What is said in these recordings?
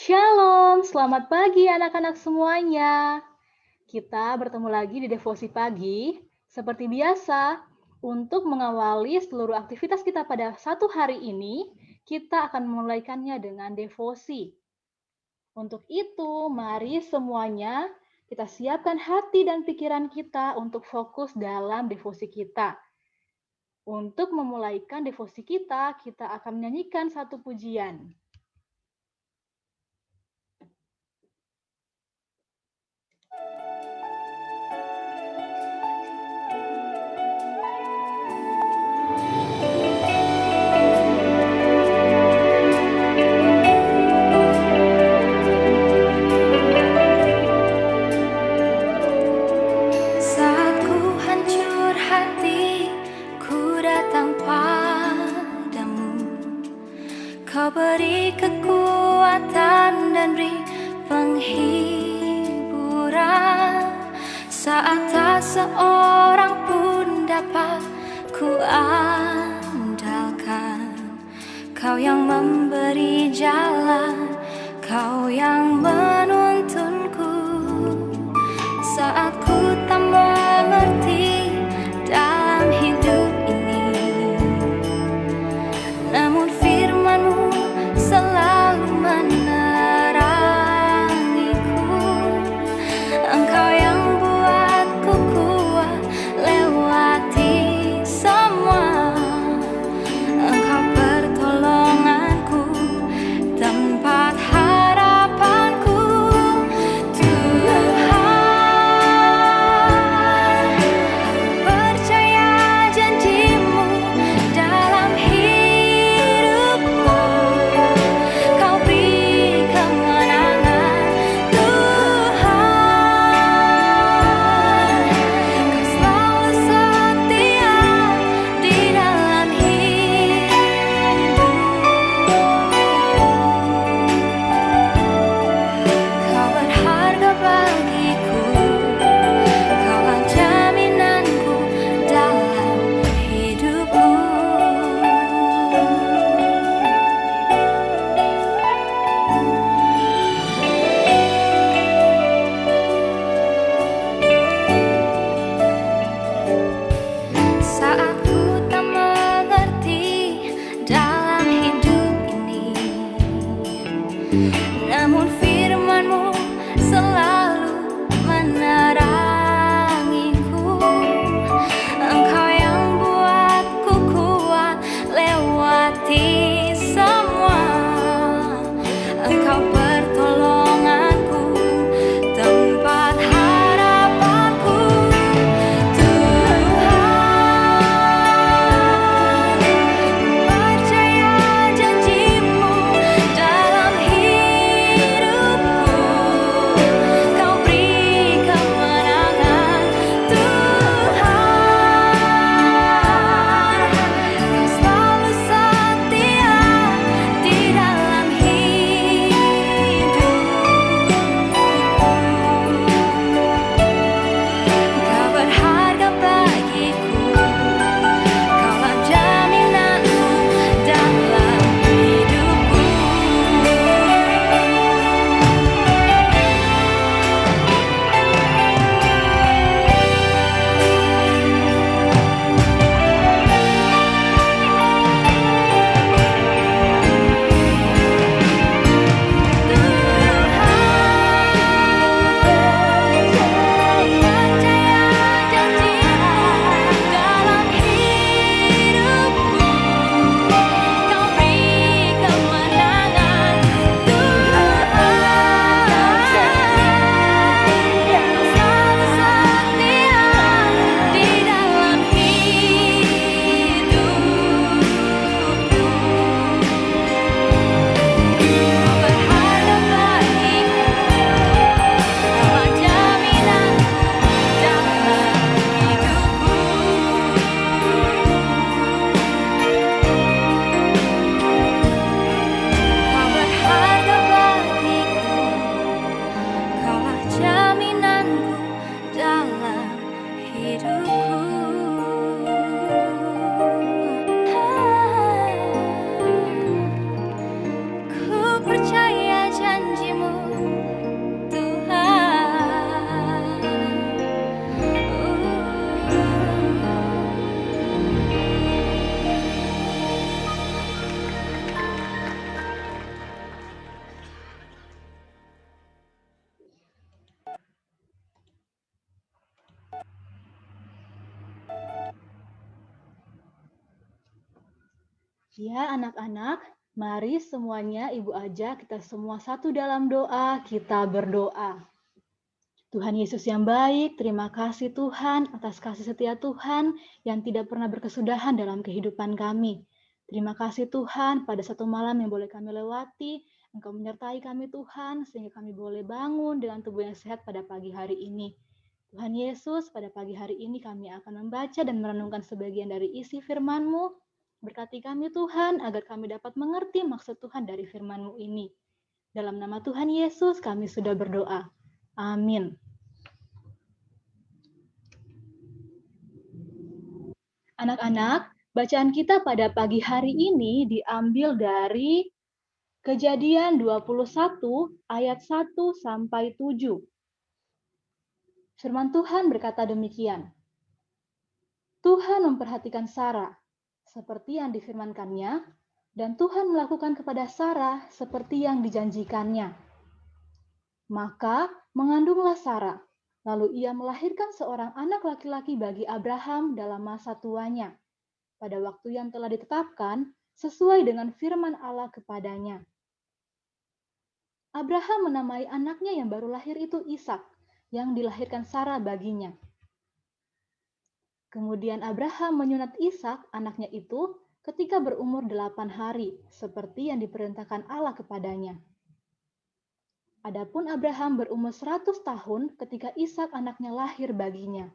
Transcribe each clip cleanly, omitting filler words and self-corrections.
Shalom, selamat pagi anak-anak semuanya. Kita bertemu lagi di Devosi Pagi. Seperti biasa, untuk mengawali seluruh aktivitas kita pada satu hari ini, kita akan memulaikannya dengan devosi. Untuk itu, mari semuanya kita siapkan hati dan pikiran kita untuk fokus dalam devosi kita. Untuk memulaikan devosi kita akan menyanyikan satu pujian. Saat ku hancur hati, ku datang padamu. Kau beri kekuatan dan beri penghiburan. Saat tak seorang pun dapat ku andalkan, Kau yang memberi jalan, Kau yang menuntunku. Saat ku tak mengerti dalam hidup ini, namun firman-Mu selalu menerangiku. Engkau yang buatku kuat lewati semua. Engkau pertolonganku, tempat harapanku. Tuhan, percaya janji-Mu dalam hidupku. Kau beri kemenangan, Tuhan. Kau selalu setia di dalam hidupku. Kau berharga bagiku, Kaulah jaminanku dalam hidupku. Saat ku tak mengerti dalam hidup ini, namun firman-Mu selalu menerangiku. Engkau yang buatku kuat lewati semua. Engkau pertolonganku, tempat harapanku. Tuhan, percaya janji-Mu dalam hidupku. Kau beri kemenangan, Tuhan. Kau selalu setia Ya, anak-anak, mari semuanya Ibu ajak kita semua satu dalam doa, kita berdoa. Tuhan Yesus yang baik, terima kasih Tuhan atas kasih setia Tuhan yang tidak pernah berkesudahan dalam kehidupan kami. Terima kasih Tuhan pada satu malam yang boleh kami lewati, Engkau menyertai kami Tuhan, sehingga kami boleh bangun dengan tubuh yang sehat pada pagi hari ini. Tuhan Yesus, pada pagi hari ini kami akan membaca dan merenungkan sebagian dari isi firman-Mu. Berkati kami Tuhan, agar kami dapat mengerti maksud Tuhan dari firman-Mu ini. Dalam nama Tuhan Yesus kami sudah berdoa. Amin. Anak-anak, bacaan kita pada pagi hari ini diambil dari Kejadian 21 ayat 1 sampai 7. Firman Tuhan berkata demikian. Tuhan memperhatikan Sarah seperti yang difirmankannya, dan Tuhan melakukan kepada Sarah seperti yang dijanjikannya. Maka mengandunglah Sarah, lalu ia melahirkan seorang anak laki-laki bagi Abraham dalam masa tuanya, pada waktu yang telah ditetapkan sesuai dengan firman Allah kepadanya. Abraham menamai anaknya yang baru lahir itu Ishak, yang dilahirkan Sarah baginya. Kemudian Abraham menyunat Ishak, anaknya itu, ketika berumur 8 hari, seperti yang diperintahkan Allah kepadanya. Adapun Abraham berumur 100 tahun ketika Ishak anaknya lahir baginya.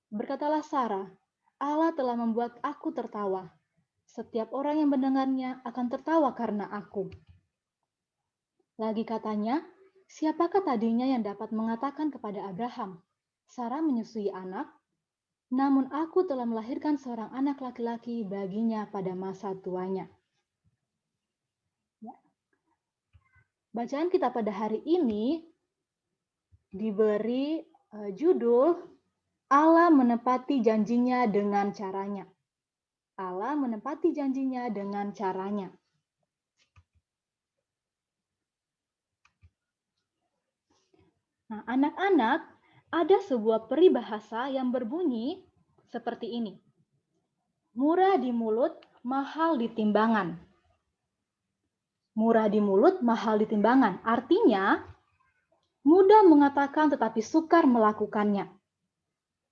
Berkatalah Sarah, Allah telah membuat aku tertawa. Setiap orang yang mendengarnya akan tertawa karena aku. Lagi katanya, siapakah tadinya yang dapat mengatakan kepada Abraham, Sarah menyusui anak? Namun aku telah melahirkan seorang anak laki-laki baginya pada masa tuanya. Bacaan kita pada hari ini diberi judul Allah menepati janjinya dengan caranya. Allah menepati janjinya dengan caranya. Nah, anak-anak, ada sebuah peribahasa yang berbunyi seperti ini. Murah di mulut, mahal di timbangan. Murah di mulut, mahal di timbangan. Artinya, mudah mengatakan tetapi sukar melakukannya.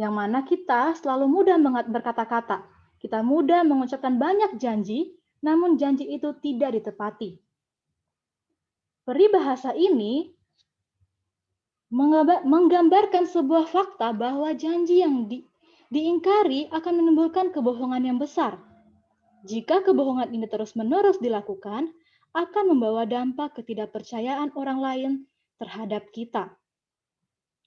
Yang mana kita selalu mudah berkata-kata. Kita mudah mengucapkan banyak janji, namun janji itu tidak ditepati. Peribahasa ini menggambarkan sebuah fakta bahwa janji yang diingkari akan menimbulkan kebohongan yang besar. Jika kebohongan ini terus-menerus dilakukan, akan membawa dampak ketidakpercayaan orang lain terhadap kita.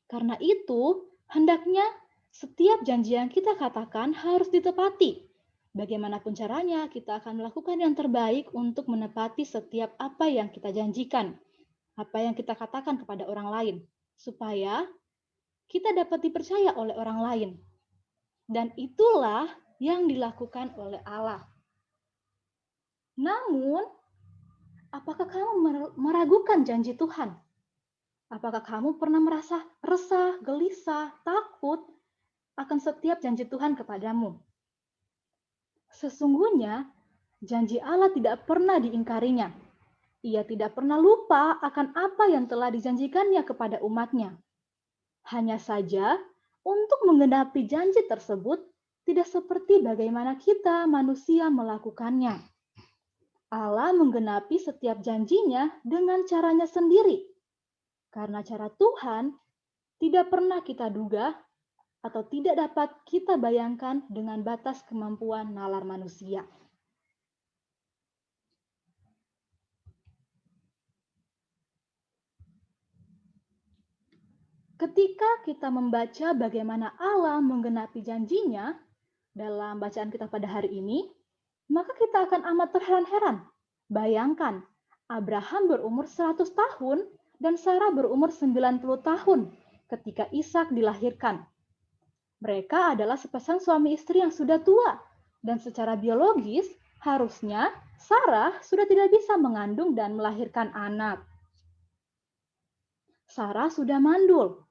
Karena itu, hendaknya setiap janji yang kita katakan harus ditepati. Bagaimanapun caranya, kita akan melakukan yang terbaik untuk menepati setiap apa yang kita janjikan, apa yang kita katakan kepada orang lain, supaya kita dapat dipercaya oleh orang lain. Dan itulah yang dilakukan oleh Allah. Namun, apakah kamu meragukan janji Tuhan? Apakah kamu pernah merasa resah, gelisah, takut akan setiap janji Tuhan kepadamu? Sesungguhnya, janji Allah tidak pernah diingkarinya. Ia tidak pernah lupa akan apa yang telah dijanjikannya kepada umatnya. Hanya saja, untuk menggenapi janji tersebut, tidak seperti bagaimana kita manusia melakukannya. Allah menggenapi setiap janjinya dengan caranya sendiri. Karena cara Tuhan tidak pernah kita duga atau tidak dapat kita bayangkan dengan batas kemampuan nalar manusia. Ketika kita membaca bagaimana Allah menggenapi janjinya dalam bacaan kita pada hari ini, maka kita akan amat terheran-heran. Bayangkan, Abraham berumur 100 tahun dan Sarah berumur 90 tahun ketika Ishak dilahirkan. Mereka adalah sepasang suami istri yang sudah tua, dan secara biologis harusnya Sarah sudah tidak bisa mengandung dan melahirkan anak. Sarah sudah mandul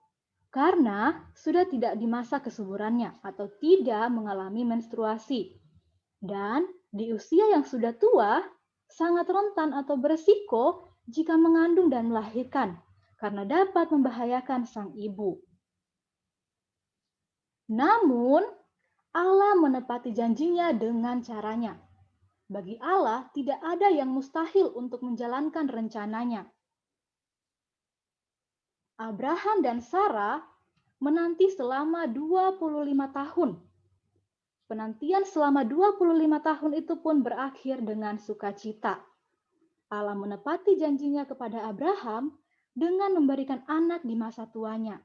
karena sudah tidak di masa kesuburannya atau tidak mengalami menstruasi. Dan Di usia yang sudah tua, sangat rentan atau beresiko jika mengandung dan melahirkan, karena dapat membahayakan sang ibu. Namun, Allah menepati janjinya dengan caranya. Bagi Allah, tidak ada yang mustahil untuk menjalankan rencananya. Abraham dan Sarah menanti selama 25 tahun. Penantian selama 25 tahun itu pun berakhir dengan sukacita. Allah menepati janjinya kepada Abraham dengan memberikan anak di masa tuanya.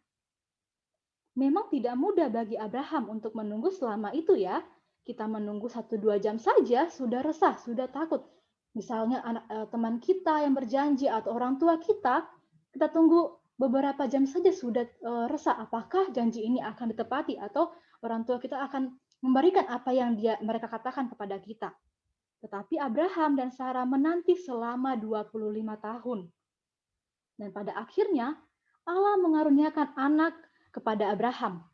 Memang tidak mudah bagi Abraham untuk menunggu selama itu ya. Kita menunggu 1-2 jam saja sudah resah, sudah takut. Misalnya teman kita yang berjanji atau orang tua kita tunggu beberapa jam saja sudah resah. Apakah janji ini akan ditepati atau orang tua kita akan memberikan apa yang mereka katakan kepada kita. Tetapi Abraham dan Sarah menanti selama 25 tahun. Dan pada akhirnya Allah mengaruniakan anak kepada Abraham.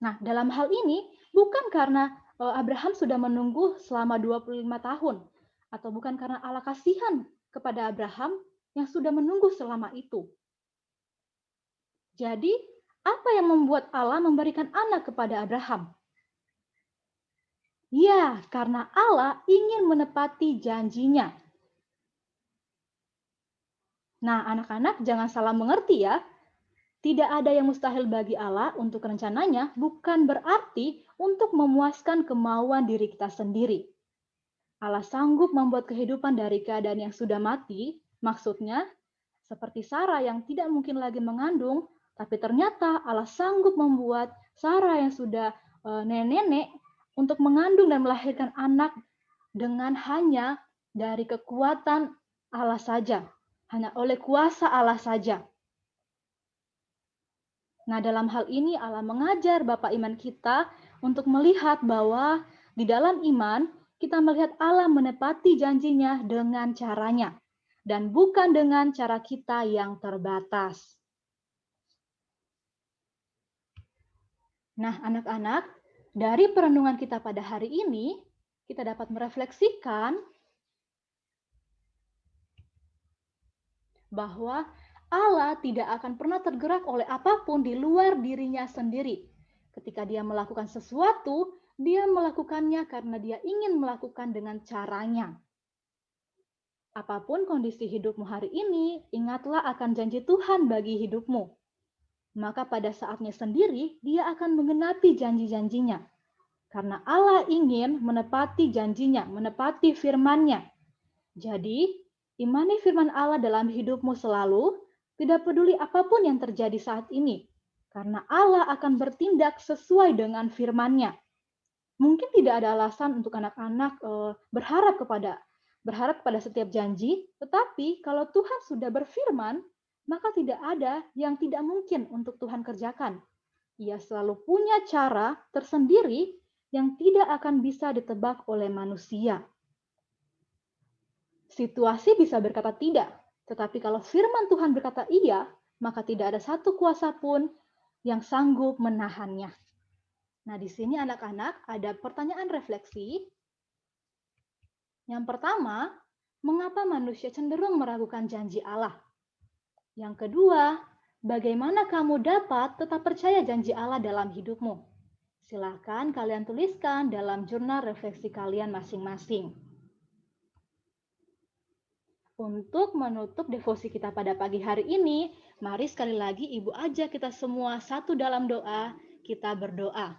Nah, dalam hal ini bukan karena Abraham sudah menunggu selama 25 tahun atau bukan karena Allah kasihan kepada Abraham yang sudah menunggu selama itu. Jadi, apa yang membuat Allah memberikan anak kepada Abraham? Ya, karena Allah ingin menepati janjinya. Nah, anak-anak jangan salah mengerti ya. Tidak ada yang mustahil bagi Allah untuk rencananya bukan berarti untuk memuaskan kemauan diri kita sendiri. Allah sanggup membuat kehidupan dari keadaan yang sudah mati, maksudnya seperti Sarah yang tidak mungkin lagi mengandung, tapi ternyata Allah sanggup membuat Sarah yang sudah nenek-nenek untuk mengandung dan melahirkan anak dengan hanya dari kekuatan Allah saja, hanya oleh kuasa Allah saja. Nah, dalam hal ini Allah mengajar Bapak iman kita untuk melihat bahwa di dalam iman kita melihat Allah menepati janjinya dengan caranya dan bukan dengan cara kita yang terbatas. Nah, anak-anak, dari perenungan kita pada hari ini, kita dapat merefleksikan bahwa Allah tidak akan pernah tergerak oleh apapun di luar dirinya sendiri. Ketika dia melakukan sesuatu, dia melakukannya karena dia ingin melakukan dengan caranya. Apapun kondisi hidupmu hari ini, ingatlah akan janji Tuhan bagi hidupmu. Maka pada saatnya sendiri, dia akan menggenapi janji-janjinya. Karena Allah ingin menepati janjinya, menepati firman-Nya. Jadi, imani firman Allah dalam hidupmu selalu, tidak peduli apapun yang terjadi saat ini. Karena Allah akan bertindak sesuai dengan firman-Nya. Mungkin tidak ada alasan untuk anak-anak berharap kepada setiap janji, tetapi kalau Tuhan sudah berfirman, maka tidak ada yang tidak mungkin untuk Tuhan kerjakan. Ia selalu punya cara tersendiri yang tidak akan bisa ditebak oleh manusia. Situasi bisa berkata tidak, tetapi kalau firman Tuhan berkata iya, maka tidak ada satu kuasa pun yang sanggup menahannya. Nah, di sini anak-anak ada pertanyaan refleksi. Yang pertama, mengapa manusia cenderung meragukan janji Allah? Yang kedua, bagaimana kamu dapat tetap percaya janji Allah dalam hidupmu? Silakan kalian tuliskan dalam jurnal refleksi kalian masing-masing. Untuk menutup devosi kita pada pagi hari ini, mari sekali lagi Ibu ajak kita semua satu dalam doa, kita berdoa.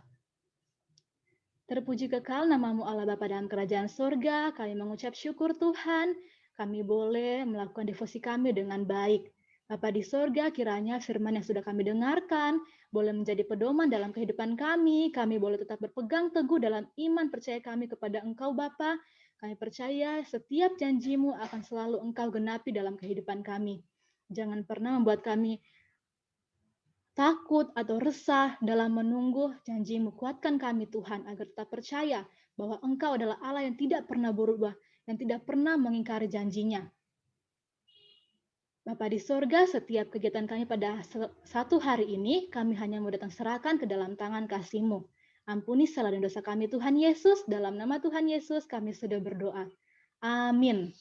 Terpuji kekal namamu Allah Bapa dalam kerajaan surga, kami mengucap syukur Tuhan, kami boleh melakukan devosi kami dengan baik. Bapa di surga, kiranya firman yang sudah kami dengarkan, boleh menjadi pedoman dalam kehidupan kami boleh tetap berpegang teguh dalam iman percaya kami kepada Engkau Bapa. Kami percaya setiap janjimu akan selalu Engkau genapi dalam kehidupan kami. Jangan pernah membuat kami takut atau resah dalam menunggu janji-Mu. Kuatkan kami Tuhan agar tetap percaya bahwa Engkau adalah Allah yang tidak pernah berubah, yang tidak pernah mengingkari janjinya. Bapa di sorga, setiap kegiatan kami pada satu hari ini, kami hanya mau datang serahkan ke dalam tangan kasih-Mu. Ampuni salah dan dosa kami Tuhan Yesus, dalam nama Tuhan Yesus kami sudah berdoa. Amin.